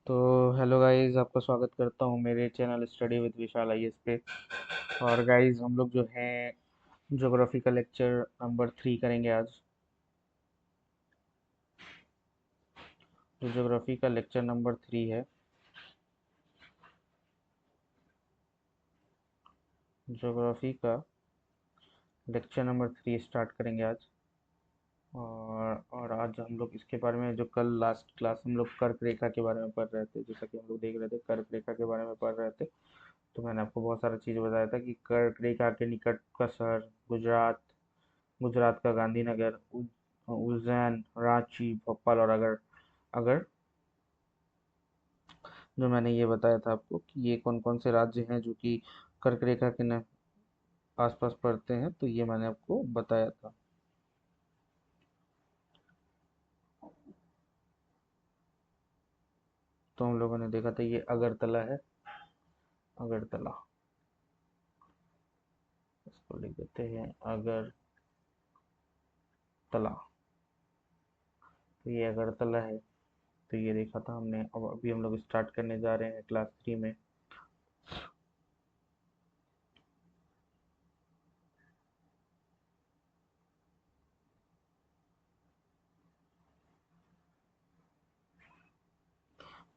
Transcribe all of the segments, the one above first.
तो hello guys, आपका स्वागत करता हूँ मेरे channel study with Vishal IAS पे। और गाइस, हम लोग जो हैं ज्योग्राफी का लेक्चर नंबर 3 करेंगे आज। जो ज्योग्राफी का लेक्चर नंबर 3 है, ज्योग्राफी का लेक्चर नंबर 3 स्टार्ट करेंगे आज। और आज हम लोग इसके बारे में, जो कल लास्ट क्लास हम लोग कर्क रेखा के बारे में पढ़ रहे थे, जैसा कि हम लोग देख रहे थे कर्क रेखा के बारे में पढ़ रहे थे। तो मैंने आपको बहुत सारा चीज़ बताया था कि कर्क रेखा के निकट का शहर गुजरात, गुजरात का गांधीनगर, उज्जैन, रांची, भोपाल। और अगर अगर जो मैंने ये बताया था आपको कि ये कौन कौन से राज्य हैं जो कि कर्क रेखा के आसपास पड़ते हैं, तो ये मैंने आपको बताया था। तो हम लोगों ने देखा था, ये अगरतला है, अगरतला। इसको लिख देते हैं अगरतला। तो ये अगरतला है। तो ये देखा था हमने। अब अभी हम लोग स्टार्ट करने जा रहे हैं क्लास 3 में।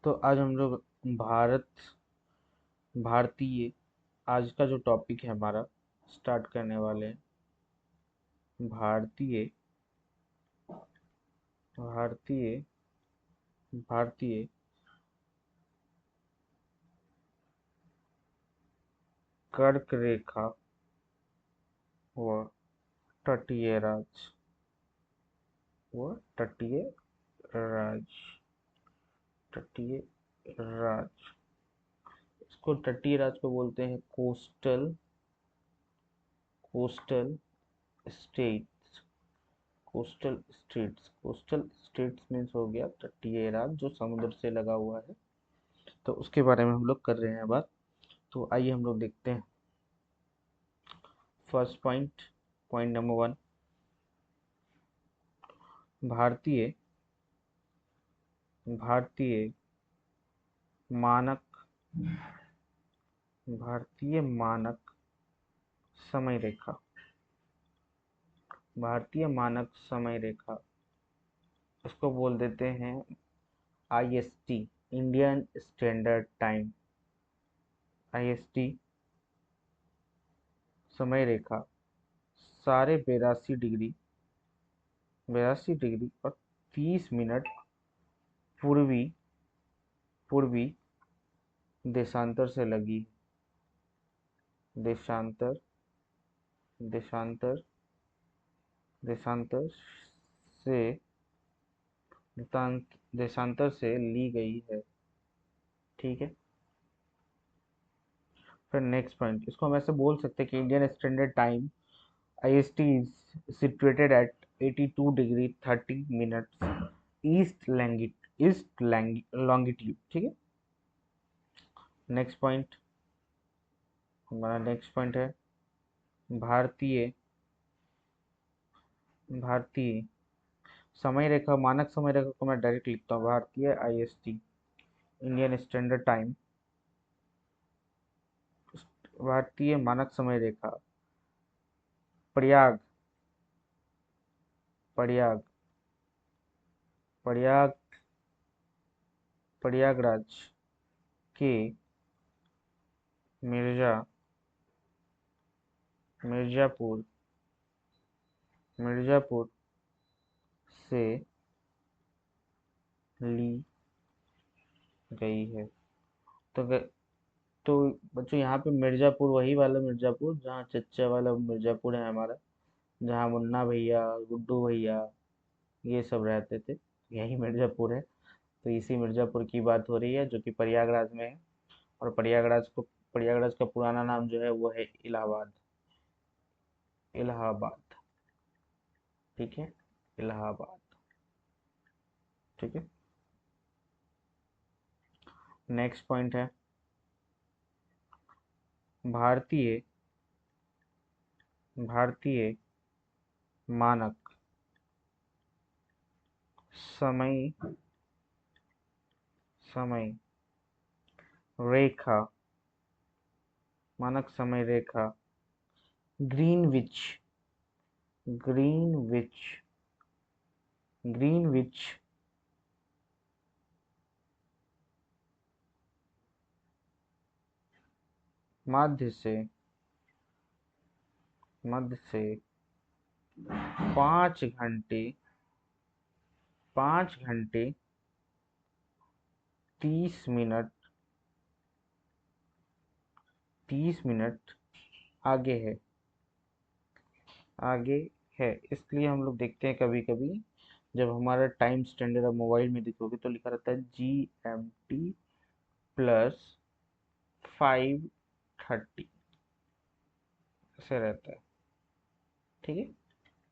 तो आज हम लोग भारत भारतीय, आज का जो टॉपिक है हमारा, स्टार्ट करने वाले हैं भारतीय भारतीय भारतीय कर्क रेखा व तटीय राज्य व तटीय राज्य तटीय राज्य। इसको तटीय राज्य को बोलते हैं coastal states. Coastal states means हो गया तटीय राज्य जो समुद्र से लगा हुआ है। तो उसके बारे में हम लोग कर रहे हैं बात। तो आइए हम लोग देखते हैं। फर्स्ट पॉइंट, पॉइंट नंबर 1, भारतीय भारतीय मानक भारतीय मानक समय रेखा। भारतीय मानक समय रेखा, इसको बोल देते हैं IST, Indian standard time. IST समय रेखा साढ़े 82 डिग्री और 30 मिनट पूर्वी पूर्वी देशांतर से लगी। देशांतर देशांतर देशांतर से देशांतर से ली गई है। ठीक है। फिर नेक्स्ट पॉइंट, इसको हम ऐसे बोल सकते हैं कि Indian standard time IST is situated at 82 degree 30 minutes east longitude. ठीक है। नेक्स्ट पॉइंट, हमारा नेक्स्ट पॉइंट है भारतीय भारतीय समय रेखा, मानक समय रेखा को मैं डायरेक्ट लिखता हूँ, भारतीय IST, इंडियन स्टैंडर्ड टाइम, भारतीय मानक समय रेखा प्रयाग प्रयाग प्रयाग प्रयागराज के मिर्जा मिर्जापुर मिर्जापुर से ली गई है। तो तो बच्चों, यहाँ पे मिर्जापुर वही वाला मिर्जापुर जहाँ चच्चा वाला मिर्जापुर है हमारा, जहाँ मुन्ना भैया, गुड्डू भैया, ये सब रहते थे, यही मिर्जापुर है। तो इसी मिर्जापुर की बात हो रही है, जो कि प्रयागराज में है। और प्रयागराज का पुराना नाम जो है वो है इलाहाबाद। इलाहाबाद। ठीक है। इलाहाबाद। ठीक है। नेक्स्ट पॉइंट है भारतीय भारतीय मानक समय समय रेखा, मानक समय रेखा, ग्रीनविच, ग्रीनविच, ग्रीनविच मध्य से, मध्य से 5 घंटे, 5 घंटे 30 मिनट, 30 मिनट आगे है, आगे है। इसलिए हम लोग देखते हैं कभी कभी जब हमारा टाइम स्टैंडर्ड आप मोबाइल में देखोगे तो लिखा रहता है GMT+5:30, ऐसे रहता है। ठीक है,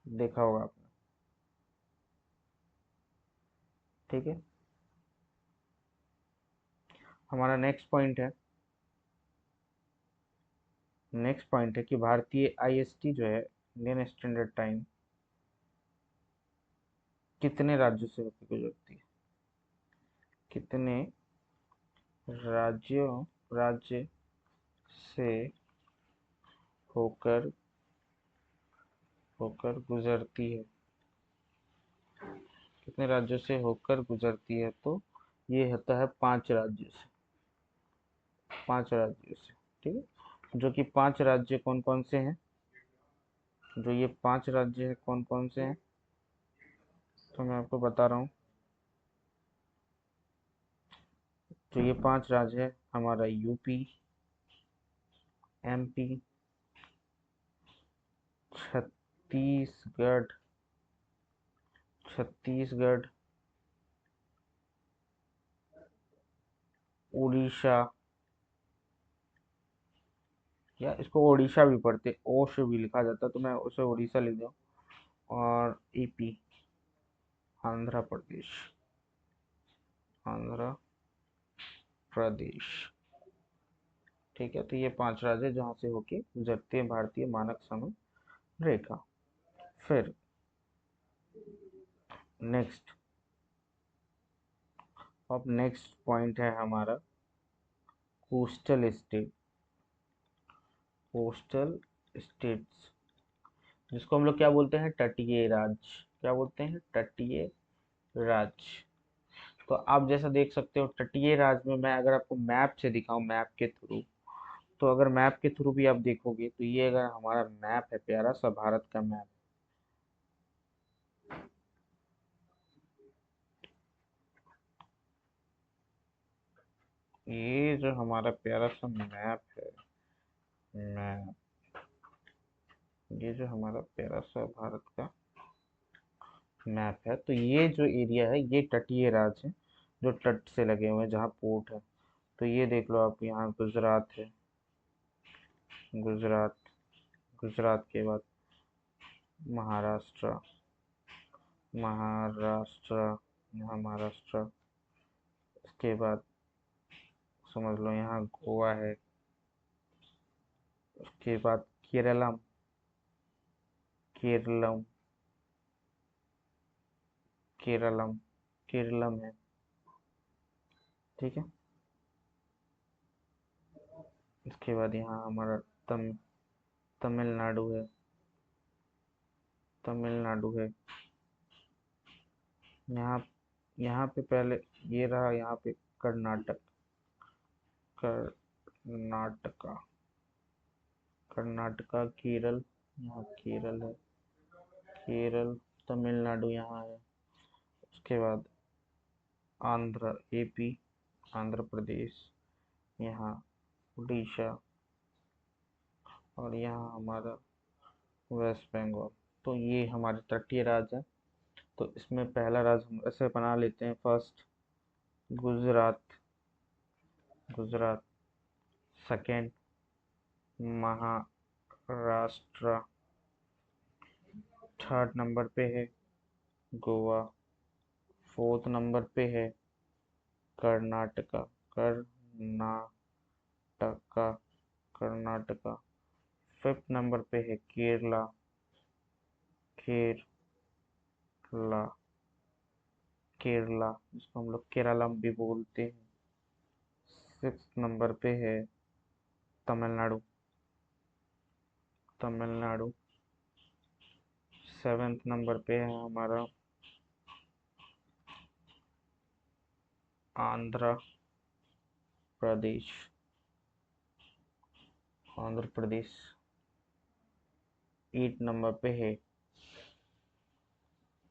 देखा होगा आपने। ठीक है, हमारा नेक्स्ट पॉइंट है कि भारतीय IST जो है, इंडियन स्टैंडर्ड टाइम, कितने राज्यों से होकर गुजरती है, कितने राज्य से होकर होकर गुजरती है, कितने राज्यों से होकर गुजरती है। तो ये होता है 5 राज्यों से, 5 राज्यों से। ठीक है, जो कि 5 राज्य कौन कौन से हैं, जो ये 5 राज्य है कौन कौन से हैं, तो मैं आपको बता रहा हूँ। जो ये 5 राज्य है, हमारा यूपी, MP, छत्तीसगढ़, छत्तीसगढ़, उड़ीसा, या इसको ओडिशा भी पढ़ते, ओ से भी लिखा जाता तो मैं उसे उड़ीसा लिख दूँ, और AP, आंध्र प्रदेश, आंध्र प्रदेश। ठीक है, तो ये 5 राज्य जहाँ से होके गुजरते हैं भारतीय मानक समय रेखा। फिर नेक्स्ट, अब नेक्स्ट पॉइंट है हमारा कोस्टल स्टेट, कोस्टल स्टेट्स, जिसको हम लोग क्या बोलते हैं, तटीय राज्य। क्या बोलते हैं, तटीय राज्य। तो आप जैसा देख सकते हो तटीय राज्य में, मैं अगर आपको मैप से दिखाऊं, मैप के थ्रू, तो अगर मैप के थ्रू भी आप देखोगे तो ये अगर हमारा मैप है, प्यारा सा भारत का मैप, ये जो हमारा प्यारा सा मैप है, मैप, ये जो हमारा प्यारा सा भारत का मैप है, तो ये जो एरिया है ये तटीय राज्य है, जो तट से लगे हुए हैं, जहाँ पोर्ट है। तो ये देख लो आप, यहाँ गुजरात है, गुजरात, गुजरात के बाद महाराष्ट्र, महाराष्ट्र, यहाँ महाराष्ट्र, इसके बाद समझ लो यहाँ गोवा है, उसके बाद केरलम, केरलम, केरलम, केरलम है। ठीक है, इसके बाद यहाँ हमारा तमिलनाडु है, तमिलनाडु है। यहाँ यहाँ पे पहले ये रहा, यहाँ पे कर्नाटक, कर्नाटका, कर्नाटका, केरल, यहाँ केरल है, केरल, तमिलनाडु यहाँ है। उसके बाद आंध्र, AP, आंध्र प्रदेश, यहाँ उड़ीसा, और यहाँ हमारा वेस्ट बंगाल। तो ये हमारे तटीय राज्य है। तो इसमें पहला राज्य हम ऐसे बना लेते हैं, first Gujarat, Gujarat, second Maharashtra, third number पे है गोवा, फोर्थ नंबर पे है कर्नाटका, कर्नाटका, कर्नाटका, फिफ्थ नंबर पे है केरला, केरला, केरला, जिसको हम लोग केरलम भी बोलते हैं। 6 नंबर पे है तमिलनाडु। तमिलनाडु। 7 नंबर पे है हमारा आंध्र प्रदेश। आंध्र प्रदेश। 8 नंबर पे है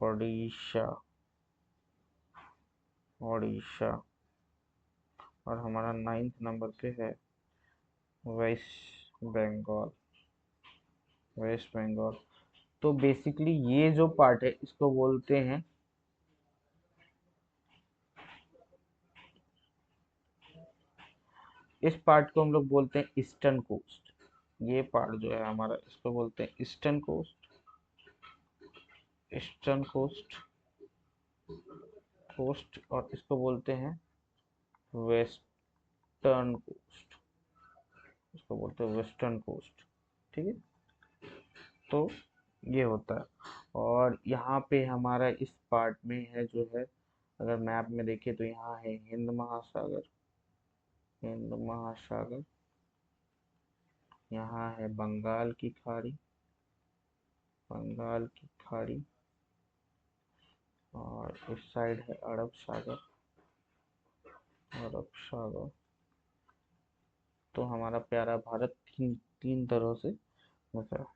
ओडिशा। ओडिशा। और हमारा 9th नंबर पे है वेस्ट बंगाल। वेस्ट बंगाल। तो बेसिकली ये जो पार्ट है इसको बोलते हैं, इस पार्ट को हम लोग बोलते हैं ईस्टर्न कोस्ट। ये पार्ट जो है हमारा इसको बोलते हैं eastern coast. Eastern coast. Coast. और इसको बोलते हैं वेस्टर्न कोस्ट। इसको बोलते हैं वेस्टर्न कोस्ट। ठीक है। तो ये होता है। और यहाँ पे हमारा इस पार्ट में है जो है, अगर मैप में देखें तो यहाँ है हिंद महासागर। हिंद महासागर। यहाँ है बंगाल की खाड़ी। बंगाल की खाड़ी। और इस साइड है अरब सागर। अरब सागर। तो हमारा प्यारा भारत तीन तीन तरह से होता है।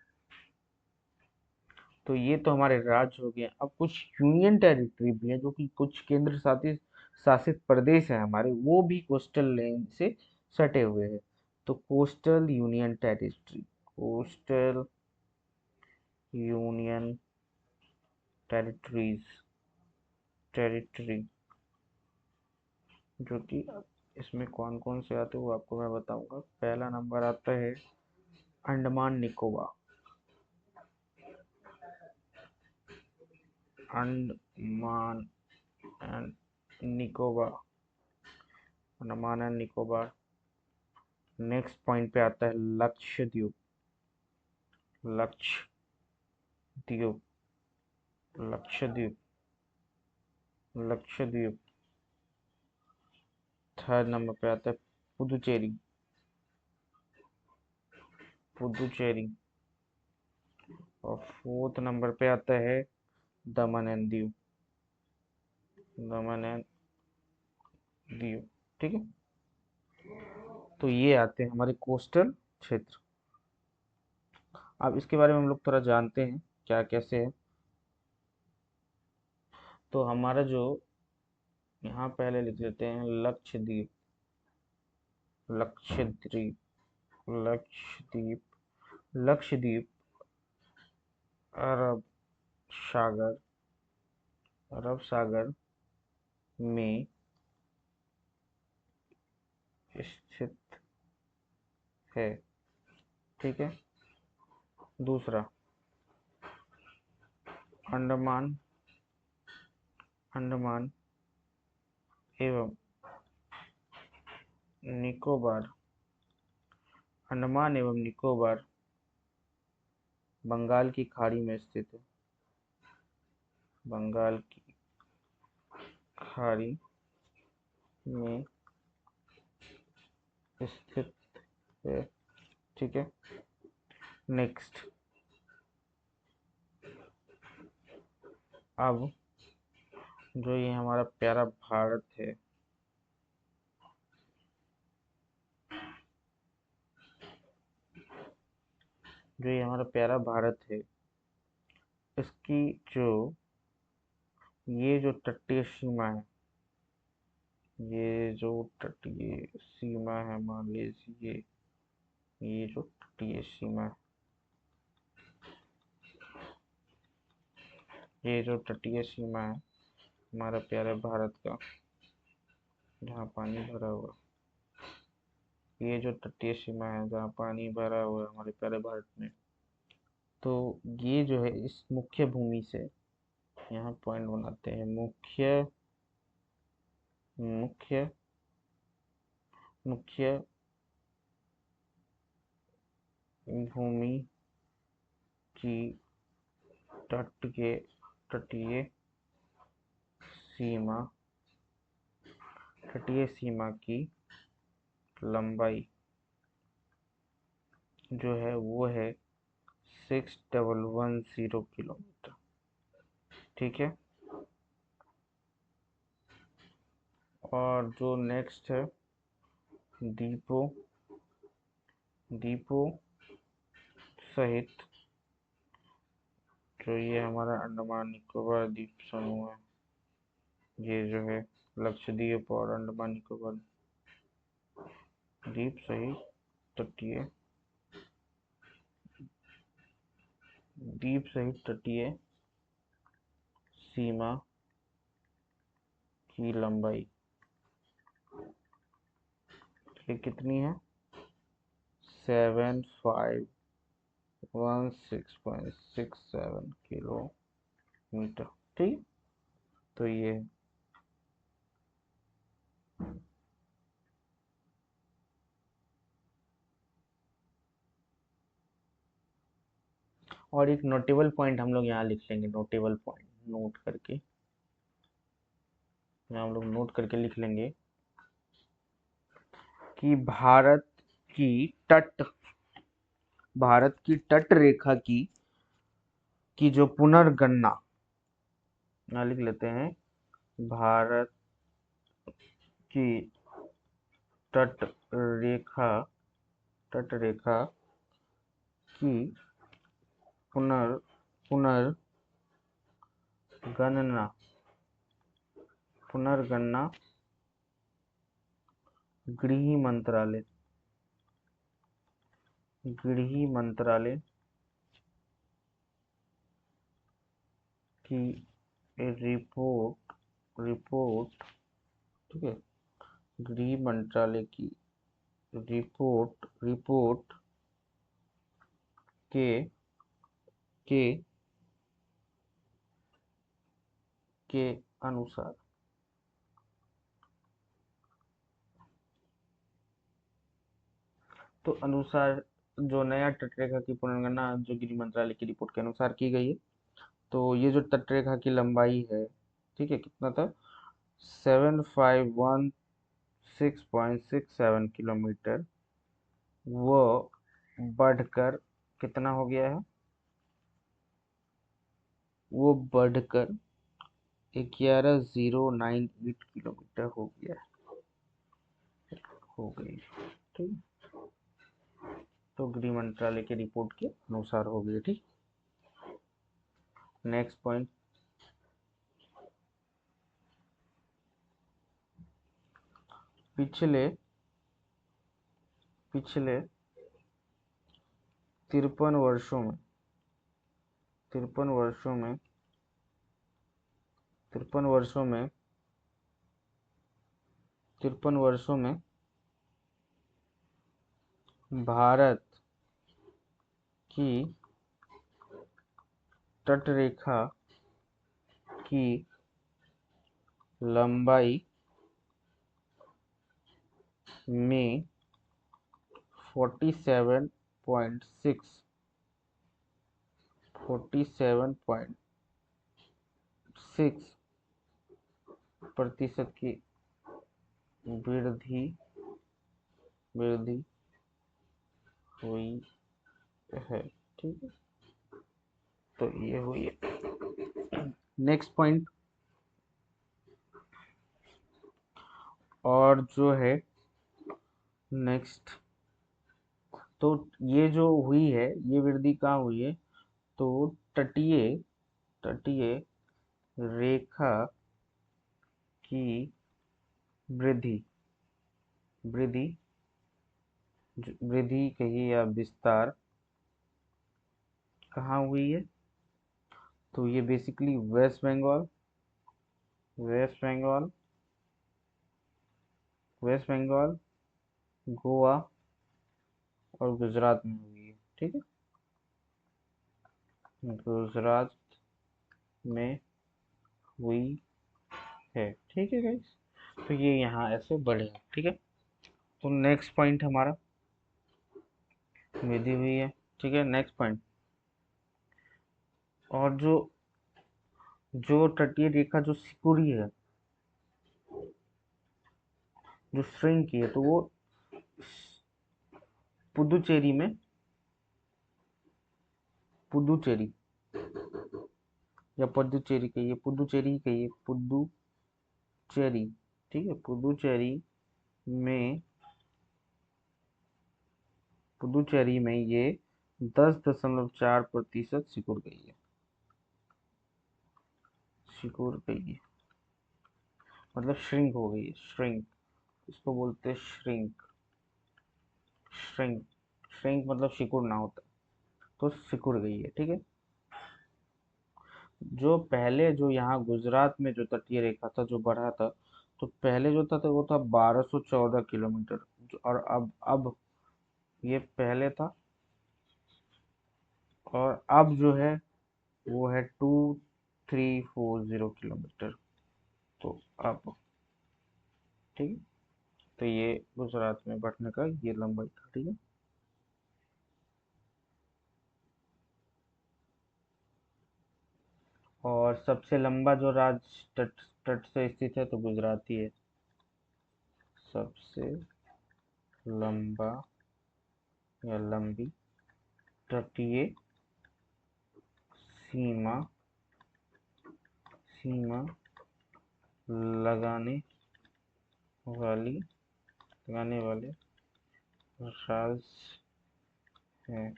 तो ये तो हमारे राज्य हो गए। अब कुछ यूनियन टेरिटरी भी है, जो कि कुछ केंद्र शासित शासित प्रदेश है हमारे, वो भी कोस्टल लाइन से सटे हुए हैं। तो coastal union territory. Coastal union territories. Territory. जो कि इसमें कौन कौन से आते हैं वो आपको मैं बताऊंगा। पहला नंबर आता है Andaman Nicobar. Andaman and Nicobar. Andaman and Nicobar. Next point पे आता है लक्षद्वीप। लक्षद्वीप। लक्षद्वीप। लक्षद्वीप। थर्ड नंबर पे आता है पुदुचेरी। पुदुचेरी। और फोर्थ नंबर पे आता है दमन and Diu. Daman and Diu. ठीक है। तो ये आते हैं हमारे कोस्टल क्षेत्र। अब इसके बारे में हम लोग थोड़ा जानते हैं क्या कैसे है। तो हमारा जो यहाँ पहले लिख लेते हैं लक्षद्वीप। लक्षद्वीप। लक्षद्वीप। लक्षद्वीप अरब सागर। अरब सागर में स्थित है। ठीक है। दूसरा अंडमान। अंडमान एवं निकोबार। अंडमान एवं निकोबार बंगाल की खाड़ी में स्थित है। बंगाल की खाड़ी में स्थित है। ठीक है। नेक्स्ट। अब जो ये हमारा प्यारा भारत है, जो ये हमारा प्यारा भारत है, इसकी जो ये जो तटीय सीमा है, ये जो तटीय सीमा है, मान लीजिए ये जो तटीय सीमा है, ये जो तटीय सीमा है हमारा प्यारे भारत का, जहाँ पानी भरा हुआ, ये जो तटीय सीमा है जहाँ पानी भरा हुआ है हमारे प्यारे भारत में, तो ये जो है इस मुख्य भूमि से, यहाँ पॉइंट बनाते हैं, मुख्य मुख्य मुख्य भूमि की तटीय तटीय सीमा, तटीय सीमा की लंबाई जो है वो है 6110 किलोमीटर। ठीक है। और जो नेक्स्ट है दीपो दीपो सहित, जो ये हमारा अंडमान निकोबार द्वीप समूह है, ये जो है लक्षद्वीप और अंडमान निकोबार द्वीप सहित तटीय सीमा की लंबाई ये कितनी है? 7516.67 किलोमीटर। ठीक। तो ये और एक नोटेबल पॉइंट हम लोग यहाँ लिख लेंगे, नोटेबल पॉइंट नोट करके, यहाँ हम लोग नोट करके लिख लेंगे कि की तट भारत की तट रेखा की जो पुनर्गणना, यहाँ लिख लेते हैं, भारत की तट रेखा की पुनर्गणना गृह मंत्रालय की रिपोर्ट, ठीक है, गृह मंत्रालय की रिपोर्ट के के के अनुसार जो नया तटरेखा की पुनर्गणना जो गृह मंत्रालय की रिपोर्ट के अनुसार की गई है, तो ये जो तटरेखा की लंबाई है, ठीक है, कितना था? 7516.67 किलोमीटर, वो बढ़कर कितना हो गया है? वो बढ़कर 11098 किलोमीटर हो गई। ठीक। तो गृह मंत्रालय की रिपोर्ट के अनुसार हो गई। ठीक। नेक्स्ट पॉइंट, पिछले 53 वर्षों में 53 वर्षों में 53 वर्षों में 53 वर्षों में भारत की तटरेखा की लंबाई में 47.6% की वृद्धि हुई है। ठीक है। तो ये हुई है। नेक्स्ट पॉइंट, और जो है नेक्स्ट, तो ये जो हुई है, ये वृद्धि कहाँ हुई है? तो तटीय रेखा की वृद्धि वृद्धि वृद्धि कहिए या विस्तार कहाँ हुई है? तो ये बेसिकली वेस्ट बंगाल, गोवा और गुजरात में हुई है। ठीक है, गुजरात में हुई है। ठीक है गाइस, तो ये यहाँ ऐसे बढ़ेगा। ठीक है। तो नेक्स्ट पॉइंट हमारा विधि हुई है। ठीक है। नेक्स्ट पॉइंट, और जो तटीय रेखा जो सिकुड़ी है, जो श्रिंक की है, तो वो पुदुचेरी में, पुदुचेरी या पुदुचेरी कहिए, पुदुचेरी ही कहिए, पुदुचेरी। ठीक है, पुदुचेरी में, पुदुचेरी में ये 10.4% सिकुड़ गई है, सिकुड़ गई है, मतलब श्रिंक हो गई है, श्रिंक, इसको बोलते हैं श्रिंक, श्रिंक, श्रिंक मतलब सिकुड़ना होता है, तो सिकुड़ गई है। ठीक है, जो पहले जो यहाँ गुजरात में जो तटीय रेखा था जो बढ़ा था, तो पहले जो था तो वो था 1214 किलोमीटर, और अब ये पहले था, और अब जो है वो है 2340 किलोमीटर। तो अब ठीक है, तो ये गुजरात में बढ़ने का ये लंबाई था। ठीक है, और सबसे लंबा जो राज्य तट तट से स्थित है तो गुजरात ही है, सबसे लंबा या लंबी तटीय सीमा, सीमा लगाने वाली, लगाने वाले राज्य है।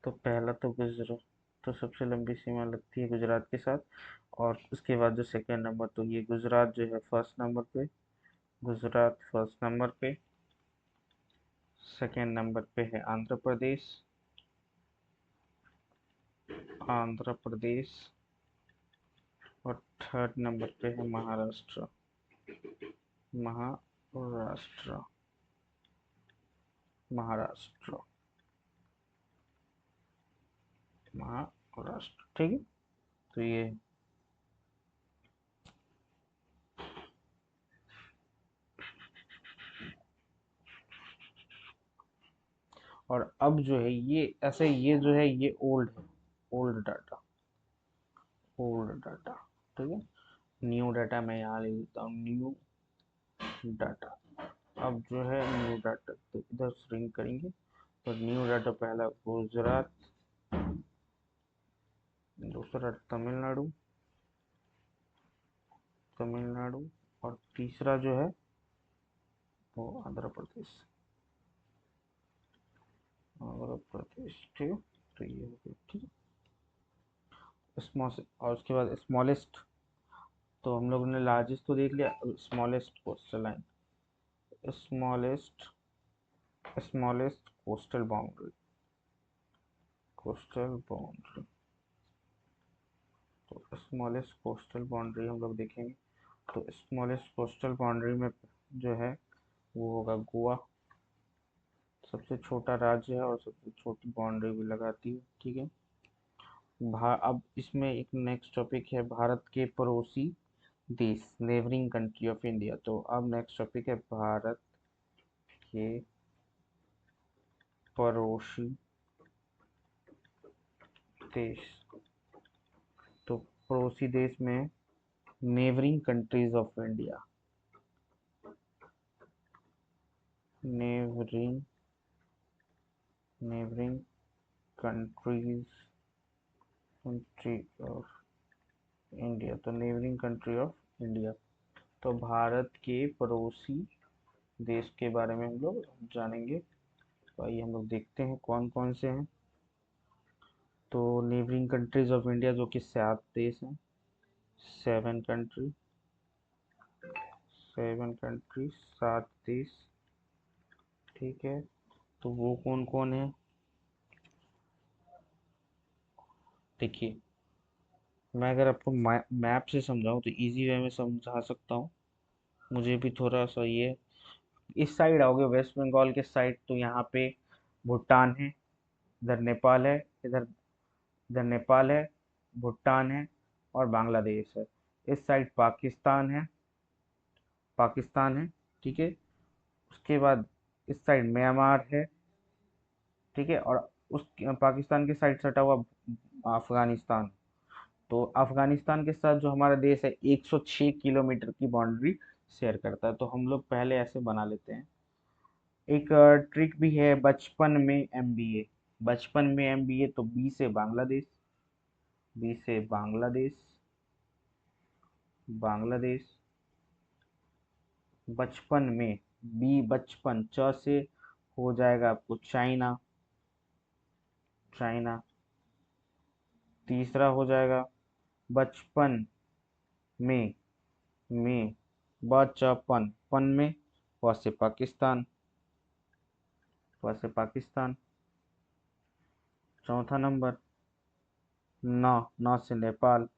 तो पहला तो गुजरात, तो सबसे लंबी सीमा लगती है गुजरात के साथ, और उसके बाद जो सेकंड नंबर, तो ये गुजरात जो है फर्स्ट नंबर पे, गुजरात फर्स्ट नंबर पे, सेकंड नंबर पे है आंध्र प्रदेश, आंध्र प्रदेश, और थर्ड नंबर पे है महाराष्ट्र, महाराष्ट्र, महाराष्ट्र, महाराष्ट्र। ठीक है, तो ये, और अब जो है ये ऐसे, ये जो है ये ओल्ड है, ओल्ड डाटा, ओल्ड डाटा। ठीक है, न्यू डाटा मैं यहाँ ले लेता हूँ, न्यू डाटा। अब जो है न्यू डाटा, तो इधर श्रिंक करेंगे, तो न्यू डाटा पहला गुजरात, दूसरा तमिलनाडु, तमिलनाडु, और तीसरा जो है वो आंध्र प्रदेश, आंध्र प्रदेश। ठीक है, तो ये हो गया। ठीक है, और उसके बाद स्मॉलेस्ट, तो हम लोगों ने लार्जेस्ट तो देख लिया, smallest coastal line, smallest, smallest coastal boundary, coastal boundary, तो स्मॉलेस्ट कोस्टल बाउंड्री हम लोग देखेंगे, तो स्मॉलेस्ट कोस्टल बाउंड्री में जो है वो होगा गोवा, सबसे छोटा राज्य है और सबसे छोटी बाउंड्री भी लगाती है। ठीक है, अब इसमें एक नेक्स्ट टॉपिक है भारत के पड़ोसी देश, नेबरिंग कंट्री ऑफ इंडिया। तो अब नेक्स्ट टॉपिक है भारत के पड़ोसी देश। तो पड़ोसी देश में neighbouring countries of India, neighbouring, neighbouring countries, country of India, तो नेबरिंग कंट्री ऑफ इंडिया, तो भारत के पड़ोसी देश के बारे में हम लोग जानेंगे। तो आइए हम लोग देखते हैं कौन कौन से हैं। तो नेबरिंग कंट्रीज ऑफ इंडिया जो कि 7 देश हैं, 7 कंट्री, 7 कंट्री, 7 देश। ठीक है, तो वो कौन कौन है, देखिए, मैं अगर आपको मैप से समझाऊं तो इजी वे में समझा सकता हूँ, मुझे भी थोड़ा सा ये, इस साइड आओगे वेस्ट बंगाल के साइड, तो यहाँ पे भूटान है, इधर नेपाल है, इधर, इधर नेपाल है, भूटान है, और बांग्लादेश है। इस साइड पाकिस्तान है, पाकिस्तान है। ठीक है, उसके बाद इस साइड म्यांमार है। ठीक है, और उस पाकिस्तान के साइड सटा हुआ अफगानिस्तान। तो अफगानिस्तान के साथ जो हमारा देश है 106 किलोमीटर की बाउंड्री शेयर करता है। तो हम लोग पहले ऐसे बना लेते हैं, एक ट्रिक भी है, बचपन में एमबीए। बचपन में एमबीए, तो बी से बांग्लादेश। बी से बांग्लादेश। बांग्लादेश। बचपन में, बी बचपन, च से हो जाएगा आपको चाइना। चाइना। तीसरा हो जाएगा बचपन में, में बचपन, पन में, व से पाकिस्तान। व से पाकिस्तान। चौथा नंबर, न, न से नेपाल।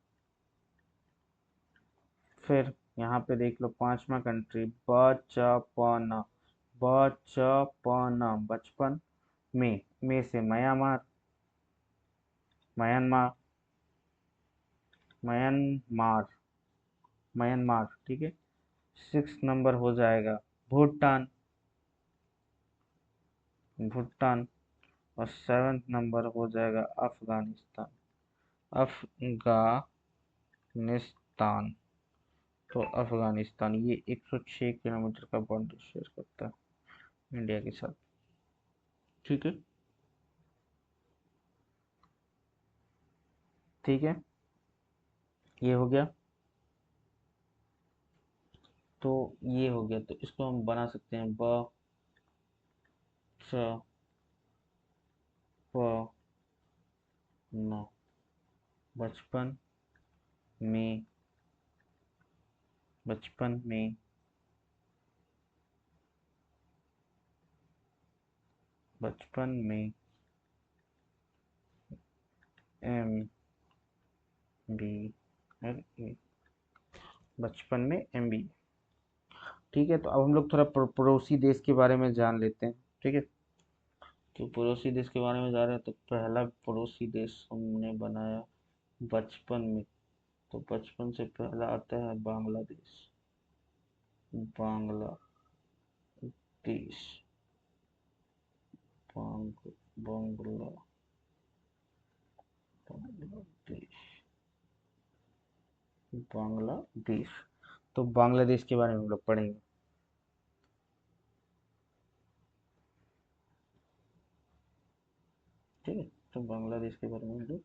फिर यहाँ पे देख लो पांचवा कंट्री, बचपन। बचपन, बचपन में से म्यांमार। म्यांमार। म्यांमार। म्यांमार, ठीक है। सिक्स नंबर हो जाएगा भूटान। भूटान। और सेवेंथ नंबर हो जाएगा अफगानिस्तान। अफगानिस्तान। तो अफगानिस्तान ये 106 किलोमीटर का बॉर्डर शेयर करता है इंडिया के साथ। ठीक है। ठीक है, ये हो गया। तो ये हो गया, तो इसको हम बना सकते हैं ब च प न। बचपन में। बचपन में। बचपन में एम बी एल ए। बचपन में एम बी। ठीक है, तो अब हम लोग थोड़ा पड़ोसी देश के बारे में जान लेते हैं। ठीक है, तो पड़ोसी देश के बारे में जा रहे हैं, तो पहला पड़ोसी देश हमने बनाया बचपन में। तो बचपन से पहला आता है बांग्लादेश। बांग्लादेश। बांग्ला बांग्लादेश। बांग्लादेश। तो बांग्लादेश के बारे में हम लोग पढ़ेंगे। ठीक है, तो बांग्लादेश के बारे में हम लोग,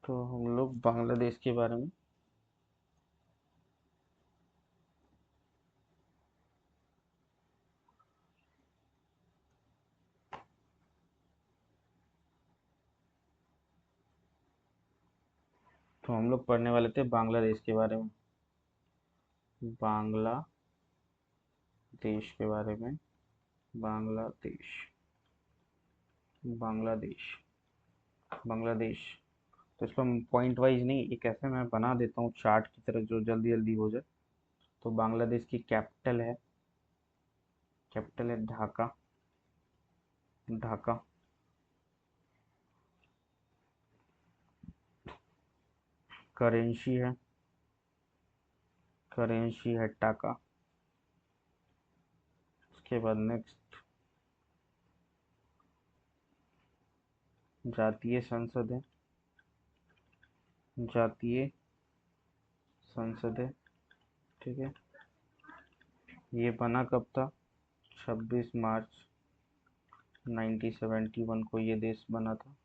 तो हम लोग बांग्लादेश के बारे में, तो हम लोग पढ़ने वाले थे बांग्लादेश के बारे में। बांग्लादेश के बारे में। बांग्लादेश। बांग्लादेश। बांग्लादेश। तो इसको हम पॉइंट वाइज नहीं, एक ऐसे मैं बना देता हूँ चार्ट की तरह जो जल्दी जल्दी हो जाए। तो बांग्लादेश की कैपिटल है, कैपिटल है ढाका। ढाका। करेंसी है, करेंसी है टाका। उसके बाद नेक्स्ट, जातीय संसद है। जातीय संसद है। ठीक है, ये बना कब था? 26 मार्च 1971 को ये देश बना था।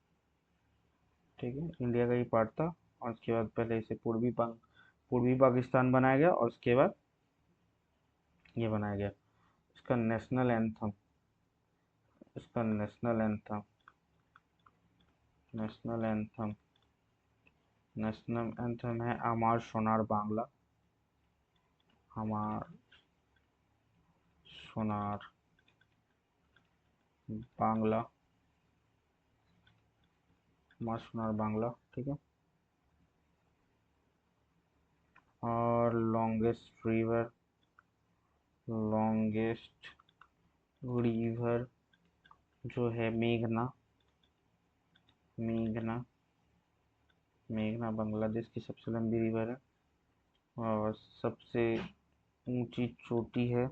ठीक है, इंडिया का ही पार्ट था। और उसके बाद पहले इसे पूर्वी पाकिस्तान बनाया गया, और उसके बाद ये बनाया गया। इसका नेशनल एंथम, इसका national anthem, national anthem, national anthem है अमार सोनार बांग्ला। हमार सोनार बांग्ला। हमार सोनार बांग्ला। ठीक है, और लॉन्गेस्ट रिवर, लॉन्गेस्ट रिवर जो है मेघना। मेघना। मेघना बांग्लादेश की सबसे लंबी रिवर है। और सबसे ऊंची चोटी है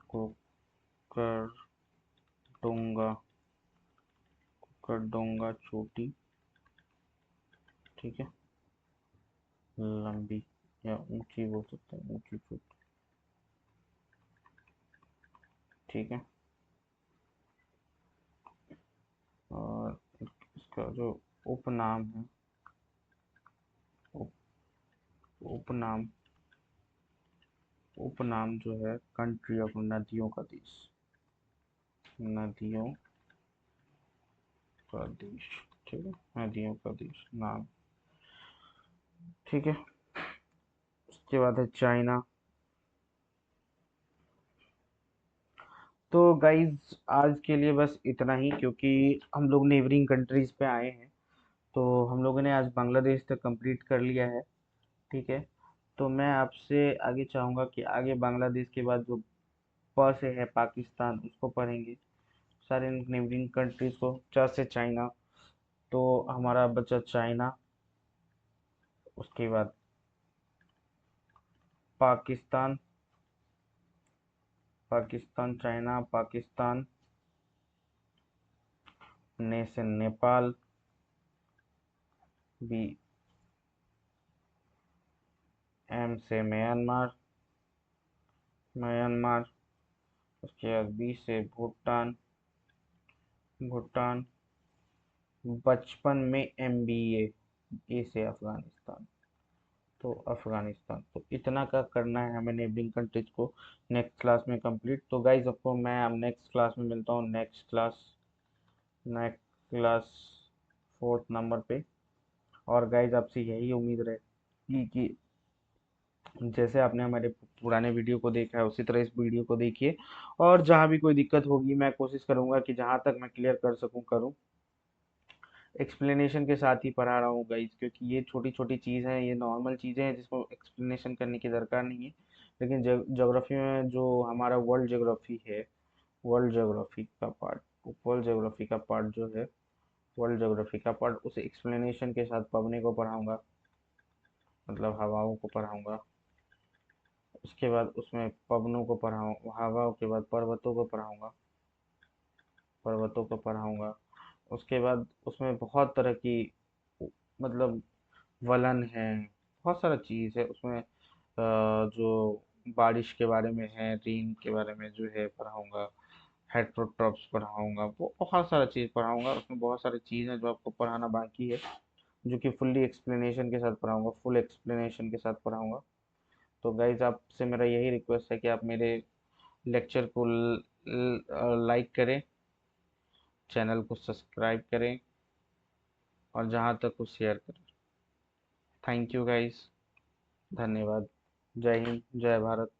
कोकरडोंगा। कोकरडोंगा चोटी। ठीक है, लंबी या ऊंची बोल सकते हैं, ऊंची चोटी। ठीक है। और इसका जो उपनाम है, उप, उपनाम, उपनाम जो है कंट्री ऑफ, नदियों का देश, नदियों का देश। ठीक है, नदियों का देश नाम। ठीक है। उसके बाद है चाइना। तो गाइज आज के लिए बस इतना ही, क्योंकि हम लोग नेबरिंग कंट्रीज पे आए हैं। तो हम लोगों ने आज बांग्लादेश तक कंप्लीट कर लिया है। ठीक है। तो मैं आपसे आगे चाहूँगा कि आगे बांग्लादेश के बाद जो प से है पाकिस्तान, उसको पढ़ेंगे, सारे नेबरिंग कंट्रीज को। च से चाइना, तो हमारा बचा चाइना। उसके बाद पाकिस्तान, पाकिस्तान, चाइना, पाकिस्तान। ने से नेपाल, बी, एम से म्यांमार, म्यांमार। उसके बाद बी से भूटान, भूटान। बचपन में एम बी ए से अफगानिस्तान, तो अफगानिस्तान। तो इतना का करना है हमें नेबरिंग कंट्रीज को नेक्स्ट क्लास में कंप्लीट। तो गाइज आपको मैं अब नेक्स्ट क्लास में मिलता हूँ, next class, next class, fourth number पे। और गाइज आपसे यही उम्मीद रहेगी कि जैसे आपने हमारे पुराने वीडियो को देखा है उसी तरह इस वीडियो को देखिए। और जहाँ भी कोई दिक्कत होगी मैं कोशिश करूंगा कि जहाँ तक मैं क्लियर कर सकूं करूं। एक्सप्लेनेशन के साथ ही पढ़ा रहा हूँ गाइज, क्योंकि ये छोटी छोटी चीज़ हैं, ये नॉर्मल चीज़ें हैं जिसको एक्सप्लेनेशन करने की दरकार नहीं है। लेकिन ज्योग्राफी में जो हमारा वर्ल्ड ज्योग्राफी है, वर्ल्ड ज्योग्राफी का पार्ट, वर्ल्ड ज्योग्राफी का पार्ट जो है, वर्ल्ड ज्योग्राफी का पार्ट, उसे एक्सप्लेनेशन के साथ पढ़ने को पढ़ाऊंगा, मतलब हवाओं को पढ़ाऊंगा। उसके बाद उसमें पवनों को पढ़ाऊँ, हवाओं के बाद पर्वतों को पढ़ाऊंगा, पर्वतों को पढ़ाऊंगा। उसके बाद उसमें बहुत तरह की, मतलब वलन है, बहुत सारा चीज़ है उसमें। जो बारिश के बारे में है, रेन के बारे में जो है पढ़ाऊंगा, हेट्रोट्रॉप्स पढ़ाऊंगा, वो बहुत सारा चीज़ पढ़ाऊंगा। उसमें बहुत सारी चीज़ है जो आपको पढ़ाना बाकी है, जो कि फुल्ली एक्सप्लेनेशन के साथ पढ़ाऊंगा, फुल एक्सप्लेनेशन के साथ पढ़ाऊंगा। तो गाइज आपसे मेरा यही रिक्वेस्ट है कि आप मेरे लेक्चर को लाइक करें, चैनल को सब्सक्राइब करें, और जहाँ तक को शेयर करें। थैंक यू गाइस, धन्यवाद। जय हिंद, जय भारत।